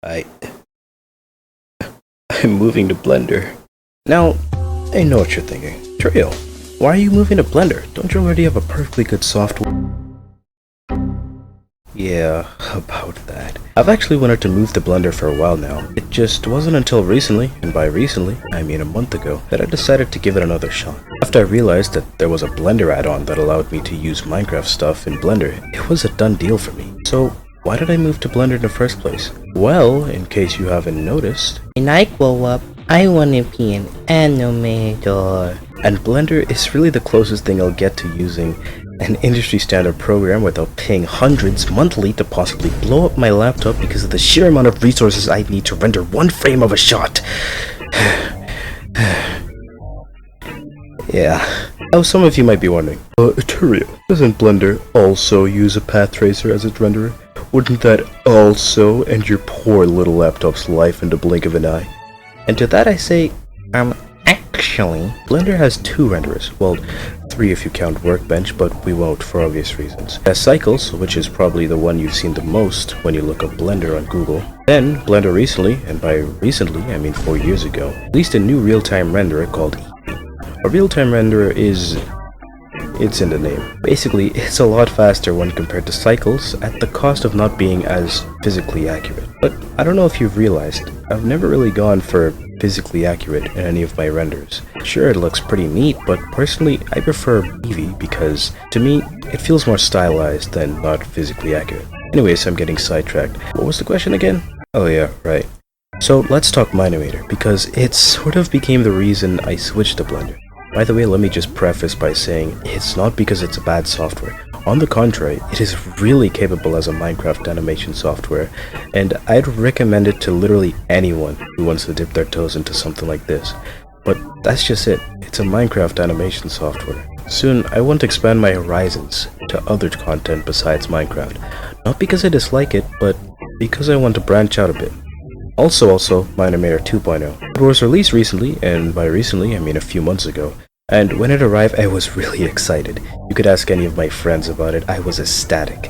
I... I'm moving to Blender. Now, I know what you're thinking. Trio, why are you moving to Blender? Don't you already have a perfectly good software? Yeah, about that. I've actually wanted to move to Blender for a while now. It just wasn't until recently, and by recently, I mean a month ago, that I decided to give it another shot. After I realized that there was a Blender add-on that allowed me to use Minecraft stuff in Blender, it was a done deal for me. So, why did I move to Blender in the first place? Well, in case you haven't noticed, When I grow up, I want to be an animator. and Blender is really the closest thing I'll get to using an industry standard program without paying hundreds monthly to possibly blow up my laptop because of the sheer amount of resources I need to render one frame of a shot. Yeah. Now some of you might be wondering, Turio, doesn't Blender also use a path tracer as its renderer? Wouldn't that also end your poor little laptop's life in the blink of an eye? And to that I say, actually, Blender has two renderers. Well, three if you count Workbench, but we won't for obvious reasons. It has Cycles, which is probably the one you've seen the most when you look up Blender on Google. Then, Blender recently, and by recently I mean 4 years ago, released a new real-time renderer called Eevee. A real-time renderer it's in the name. Basically, it's a lot faster when compared to Cycles at the cost of not being as physically accurate. But I don't know if you've realized, I've never really gone for physically accurate in any of my renders. Sure, it looks pretty neat, but personally, I prefer Eevee because, to me, it feels more stylized than not physically accurate. Anyways, I'm getting sidetracked. What was the question again? Oh yeah, right. So let's talk Animator, because it sort of became the reason I switched to Blender. By the way, let me just preface by saying it's not because it's a bad software. On the contrary, it is really capable as a Minecraft animation software, and I'd recommend it to literally anyone who wants to dip their toes into something like this. But that's just it, it's a Minecraft animation software. Soon, I want to expand my horizons to other content besides Minecraft. Not because I dislike it, but because I want to branch out a bit. Also, Animator 2.0. It was released recently, and by recently I mean a few months ago. And when it arrived, I was really excited. You could ask any of my friends about it, I was ecstatic.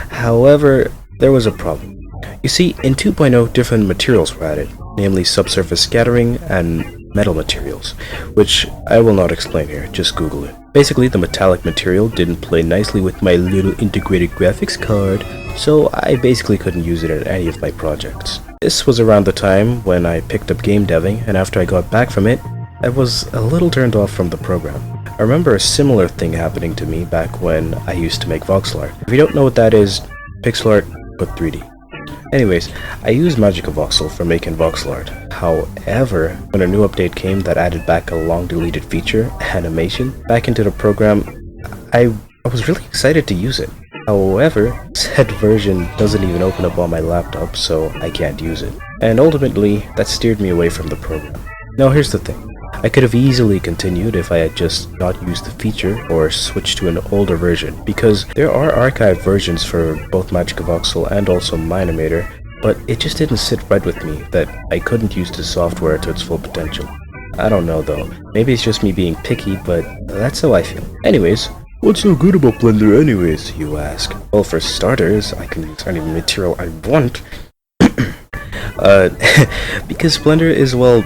However, there was a problem. You see, in 2.0 different materials were added, namely subsurface scattering and metal materials, which I will not explain here, just Google it. Basically, the metallic material didn't play nicely with my little integrated graphics card, so I basically couldn't use it in any of my projects. This was around the time when I picked up game deving, and after I got back from it, I was a little turned off from the program. I remember a similar thing happening to me back when I used to make voxel art. If you don't know what that is, pixel art, but 3D. Anyways, I used Magica Voxel for making voxel art. However, when a new update came that added back a long deleted feature, animation, back into the program, I was really excited to use it. However, said version doesn't even open up on my laptop, so I can't use it. And ultimately, that steered me away from the program. Now here's the thing. I could have easily continued if I had just not used the feature or switched to an older version, because there are archived versions for both Magica Voxel and also Animator, but it just didn't sit right with me that I couldn't use the software to its full potential. I don't know though, maybe it's just me being picky, but that's how I feel. Anyways, what's so good about Blender anyways, you ask? Well, for starters, I can use any material I want. Because Blender is, well,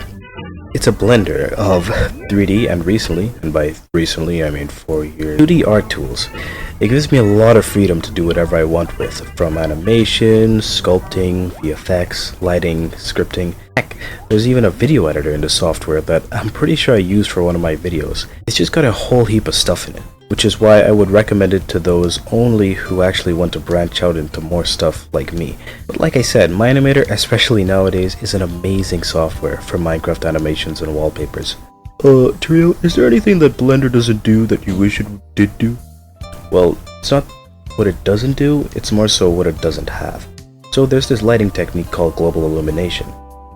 it's a blender of 3D and recently, and by recently I mean 4 years, 2D art tools. It gives me a lot of freedom to do whatever I want with, from animation, sculpting, VFX, lighting, scripting. Heck, there's even a video editor in the software that I'm pretty sure I used for one of my videos. It's just got a whole heap of stuff in it, which is why I would recommend it to those only who actually want to branch out into more stuff like me. But like I said, Animator, especially nowadays, is an amazing software for Minecraft animations and wallpapers. Trio, is there anything that Blender doesn't do that you wish it did do? Well, it's not what it doesn't do, it's more so what it doesn't have. So there's this lighting technique called global illumination.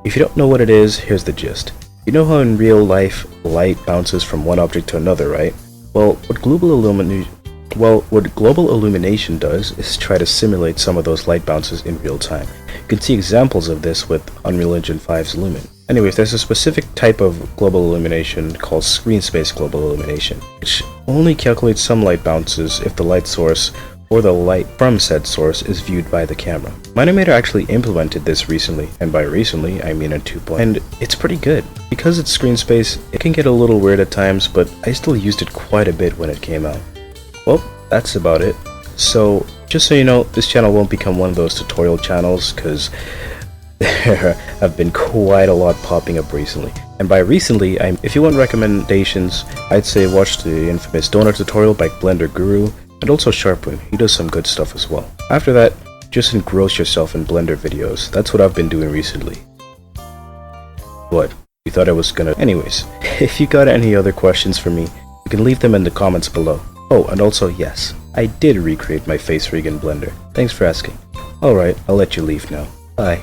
If you don't know what it is, here's the gist. You know how in real life, light bounces from one object to another, right? Well, what global illumination does is try to simulate some of those light bounces in real time. You can see examples of this with Unreal Engine 5's Lumen. Anyways, there's a specific type of global illumination called screen space global illumination, which only calculates some light bounces if the light source or the light from said source is viewed by the camera. Animator actually implemented this recently, and by recently I mean in 2.0, and it's pretty good. Because it's screen space, it can get a little weird at times, but I still used it quite a bit when it came out. Well, that's about it. So, just so you know, this channel won't become one of those tutorial channels, because there have been quite a lot popping up recently. And by recently, if you want recommendations, I'd say watch the infamous donut tutorial by Blender Guru, and also Sharpwing. He does some good stuff as well. After that, just engross yourself in Blender videos. That's what I've been doing recently. What? You thought I was gonna... Anyways, if you got any other questions for me, you can leave them in the comments below. Oh, and also, yes, I did recreate my face rig in Blender. Thanks for asking. Alright, I'll let you leave now. Bye.